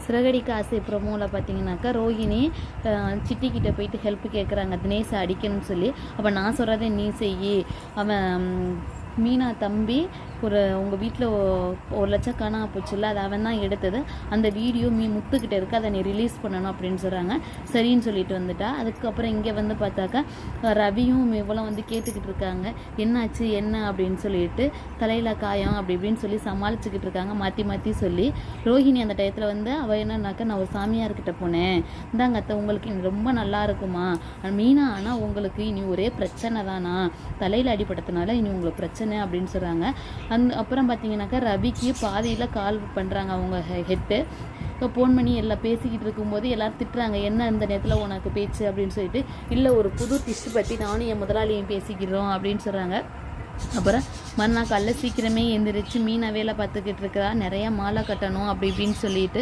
சிறகடிக்க ஆசை ப்ரொமோவில் பார்த்தீங்கன்னாக்கா ரோஹிணி சிட்டிக்கிட்ட போயிட்டு ஹெல்ப் கேட்குறாங்க தினேஷை அடிக்கணும்னு சொல்லி. அப்போ நான் சொல்கிறத நீ செய், அவன் மீனா தம்பி உங்கள் வீட்டில் 1 லட்சம் காணாம போச்சுல்ல, அது அவன் தான் எடுத்தது, அந்த வீடியோ முத்துக்கிட்ட இருக்குது, அதை நீ ரிலீஸ் பண்ணணும் அப்படின்னு சொல்கிறாங்க. சரின்னு சொல்லிட்டு வந்துட்டா. அதுக்கப்புறம் இங்கே வந்து பார்த்தாக்கா ரவியும் இவ்வளோ வந்து கேட்டுக்கிட்டு இருக்காங்க, என்னாச்சு என்ன அப்படின்னு சொல்லிட்டு, தலையில் காயம் அப்படி இப்படின்னு சொல்லி சமாளிச்சுக்கிட்டு இருக்காங்க மாற்றி மாற்றி சொல்லி. ரோஹிணி அந்த டயத்தில் வந்து அவள் என்னன்னாக்கா, நான் ஒரு சாமியார்கிட்ட போனேன், இந்தாங்க அத்தை உங்களுக்கு இனி ரொம்ப நல்லா இருக்குமா மீனா, ஆனால் உங்களுக்கு இனி ஒரே பிரச்சனை தானா, தலையில் அடிபட்டதுனால இனி உங்களுக்கு பிரச்சனை அப்படின்னு சொல்கிறாங்க. அப்புறம் பார்த்தீங்கன்னாக்கா ரவிக்கு பாதியில் கால் பண்ணுறாங்க அவங்க ஹெட்டு. இப்போ ஃபோன் பண்ணி எல்லாம் பேசிக்கிட்டு இருக்கும்போது எல்லோரும் திட்டுறாங்க, என்ன இந்த நேரத்தில் உனக்கு பேச்சு அப்படின்னு சொல்லிட்டு. இல்லை, ஒரு புது டிஷ்ஷு பற்றி நானும் என் முதலாளியும் பேசிக்கிறோம் அப்படின்னு சொல்கிறாங்க. அப்புறம் மறுநாள் காலைல சீக்கிரமே எழுந்திரிச்சு மீனை வேலை பார்த்துக்கிட்டு இருக்கிறா, நிறையா மாலை கட்டணும் அப்படி இப்படின்னு சொல்லிட்டு